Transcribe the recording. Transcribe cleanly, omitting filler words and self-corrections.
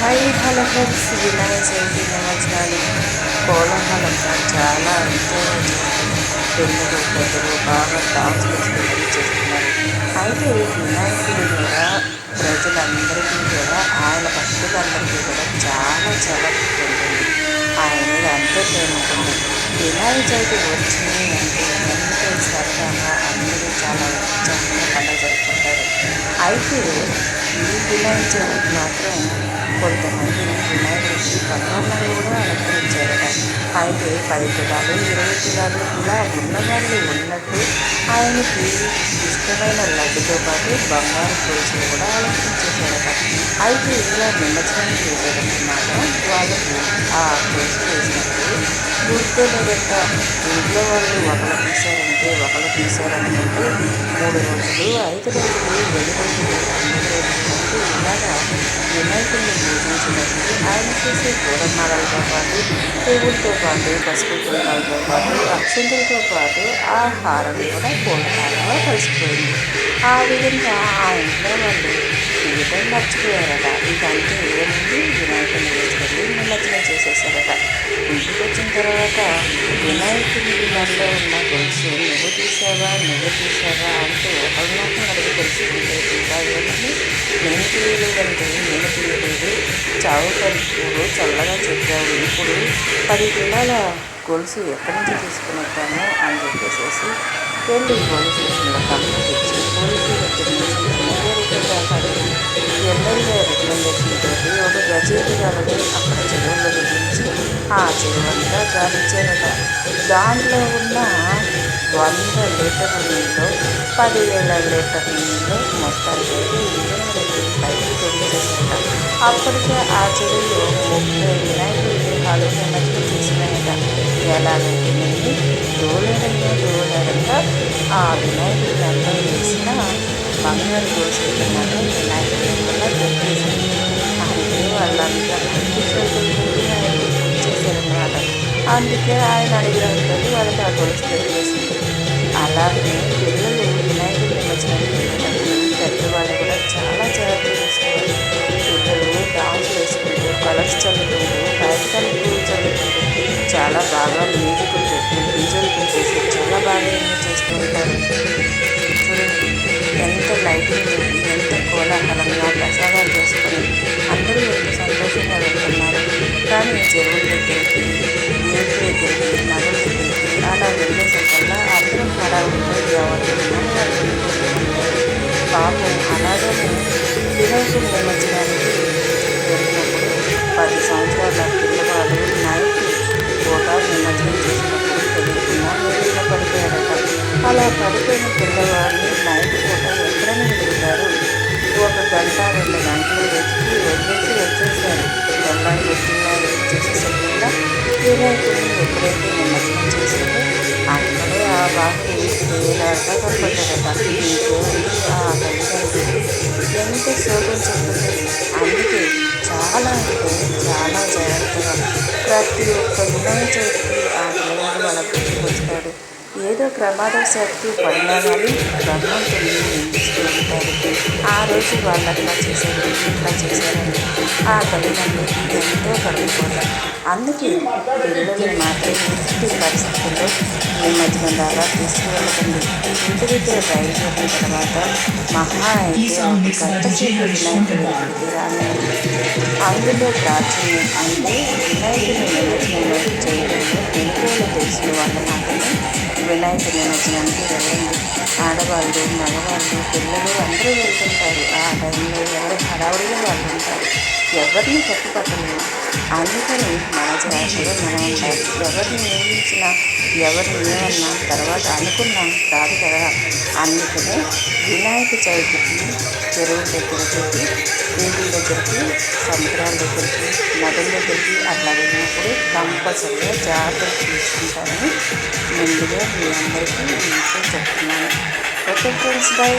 Hello friends, Vinayaka Chavithi నిమజ్జనాలు కోలాహలంగా చాలా ఎంజాయ్గా చేస్తున్నారు. పిల్లలు పెద్దలు బాగా డాన్స్ వేసుకుని చేస్తున్నారు. అయితే వినాయకుడి మీద ప్రజలందరికీ కూడా ఆయన భక్తులందరికీ కూడా చాలా చాలా ఉంటుంది. ఆయన మీద అంతే ప్రేమ ఉంటుంది. వినాయక చవితి వచ్చింది అంటే ఎంతో సరదాగా అందరూ చాలా ఉత్సాహంగా పండుగ జరుపుకుంటారు. అయితే ఈ వినాయక చవితి మాత్రం కొంతమంది వినాయకుడికి బంగారంలో కూడా అలంకరించారట. అయితే 10 తులాలు 20 తులాలు ఇలా ఉన్నవాళ్ళు ఉన్నట్టు ఆయనకి ఇష్టమైన లడ్డుతో పాటు బంగారు గొలుసులు కూడా అలంకరించేశారట. అయితే ఇలా నిమజ్జనం చేసేటప్పుడు మాత్రం వాళ్ళకి ఆ గొలుసు వేసినప్పుడు గుర్తులేదంట. ఇంట్లో వాళ్ళు ఒకళ్ళు తీశారనుకుంటే 3 రోజులు 5 రోజులు 10 రోజులు 9 రోజులు అంటూ ఇలాగా వినాయకుడిని పూజించినప్పుడు ఆయన చేసే పూలమాలలతో పాటు పువ్వులతో పాటు పసుపు కుంకాలతో పాటు అక్షంతలతో పాటు ఆ హారం కూడా పూలహారంగా కలిసిపోయింది. ఆ విధంగా ఆ ఇంట్లో వాళ్ళు తీయటం మర్చిపోయారట. ఇదంతా ఏముంది, వినాయకుడిని వేసుకొని నిమజ్జనం చేసేసారట. ఇంటికి వచ్చిన తర్వాత వినాయకుడి మెడలో ఉన్న గొలుసు నువ్వు తీసావా అంటూ ఒకరినొకరు అడిగి తెలుసుకుంటే ఇంకా ఏమని, నేను తీయలేదంటే నేను తీయలేదు, చావు కలుపుకోడు చల్లగా చెప్పావు, ఇప్పుడు 10 తులాల గొలుసు ఎక్కడి నుంచి తీసుకుని వచ్చాను అని చెప్పేసి వెళ్ళి పోలీస్ స్టేషన్లో కంప్లైంట్ ఇచ్చి పోలీసుల దగ్గర నుంచి 30 రూపాయలు అడిగి ఎమ్మెల్యే రికమెండేషన్ తోటి ఒక రచయిత గారిని అక్కడ చెరువులో దిగించి ఆ చెరువంతా గాలించారట. దాంట్లో ఉన్న 100 లీటర్ల నీళ్ళు 10,000 లీటర్ల నీళ్ళు మొత్తానికి పైకి తొలిచేసారట. అప్పటికే ఆ చెరువులో 30 వినాయకుడి విగ్రహాలు నిమజ్జనం చేసినాయట. ఎలాగంటే దూరంగా ఆ వినాయకుడిని అందరూ వేసిన బంగారు గొలుసులు మాత్రం వినాయకుడి వల్ల దొరికేసింది. అందుకే వాళ్ళంతా చేశారన్నమాట. అందుకే ఆయన అడిగినందుకు వాళ్ళకి ఆ గొలుసు దొరికేసింది. అలాగే పిల్లలు వినాయకుడి నిమజ్జనం చేసేటప్పుడు పెద్దవాళ్ళు కూడా చాలా జాగ్రత్త తీసుకోవాలి. పిల్లలు డాన్స్ వేసుకుంటూ కలర్స్ చల్లుకుంటూ కాగితాలు పూలు చల్లుకుంటూ చాలా బాగా మ్యూజిక్లు పెట్టి డీజేలు పెట్టేసి చాలా బాగా ఎంజాయ్ చేస్తూ ఉంటారు. చూడండి ఎంత లైటింగ్ పెట్టి ఎంత కోలాహలంగా ప్రసాదాలు చేసుకొని అందరూ ఎంత సంతోషంగా వెళ్తున్నారు. కానీ చెరువుల దగ్గరికి, నీటి దగ్గరికి, నదుల దగ్గరికి అలా వెళ్ళేసరికల్లా అందరూ హడావుడిగా ఎవరు పాపం అలాగే వినాయకుడి నిమజ్జనానికి వెళ్ళినప్పుడు 10 సంవత్సరాల పిల్లవాడు నైట్ పూట నిమజ్జనం చేసినప్పుడు తెలియకుండా నీళ్ళలో పడిపోయాడట. అలా పడిపోయిన పిల్లవాడిని నైట్ పూట ఎక్కడైనా వెతుకుతారు. 1 గంట 2 గంటలు వెతికి వదిలేసి వచ్చేసారు. తెల్లారి వచ్చినారు చేసేసరికల్లా వినాయకుడిని ఎప్పుడైతే నిమజ్జనం చేశారో అక్కడే ఆ బాబు వేలాడుగా కనపడ్డాడట. ఇంకోటి ఆ తల్లిదండ్రులు ఎంత శోకం చెప్తుంది. అందుకే చాలా అంటే చాలా జాగ్రత్తగా ప్రతి ఒక్క వినాయక చవితికి ఆ దేవుడు వాళ్ళ గుర్తుకొస్తాడు. ఏదో ప్రమాదవశాత్తు పడినా కానీ భగవంతుని నిందిస్తూ ఉంటారు. ఆ రోజు వాళ్ళు అట్లా చేశారు, ఇట్లా చేశారని ఆ తల్లిదండ్రులకి ఎంతో కడుపుకోతారు. అందుకే పిల్లల్ని మాత్రం ఎట్టి పరిస్థితుల్లో నిమజ్జనం దాకా తీసుకువెళ్ళకండి. ఇంటి దగ్గర బయలుదేరిన తర్వాత మహా అయితే ఒక గంట సేపు వినాయకుడి దగ్గరికి రానివ్వండి. అందులో ప్రాచుర్యం అంటే వినాయకుడి నిమజ్జనంలో చేయడంలో మెలకువలు తెలిసిన వాళ్ళు మాత్రమే వినాయక నిమజ్జనానికి వెళ్ళండి. ఆడవాళ్ళు, మగవాళ్ళు, పిల్లలు అందరూ వెళ్తుంటారు. ఆ టైంలో ఎవరు హడావుడిగా వాళ్ళు ఉంటారు. ఎవరిని తప్పుపట్టలేము. అందుకని మన జాగ్రత్తగా మనం ఉండాలి. ఎవరిని నిందించినా ఎవరిని ఏమన్నా తర్వాత అనుకున్నాం కాదు కదా. అందుకనే వినాయక చవితికి చెరువుల దగ్గరికి, వీధుల దగ్గరికి, సముద్రాల దగ్గరికి, నదుల దగ్గరికి అట్లా వెళ్ళినప్పుడు కంపల్సరిగా జాగ్రత్తలు తీసుకుంటామని ముందుగా మీ అందరికీ చెప్తున్నాను. Okay friends, by.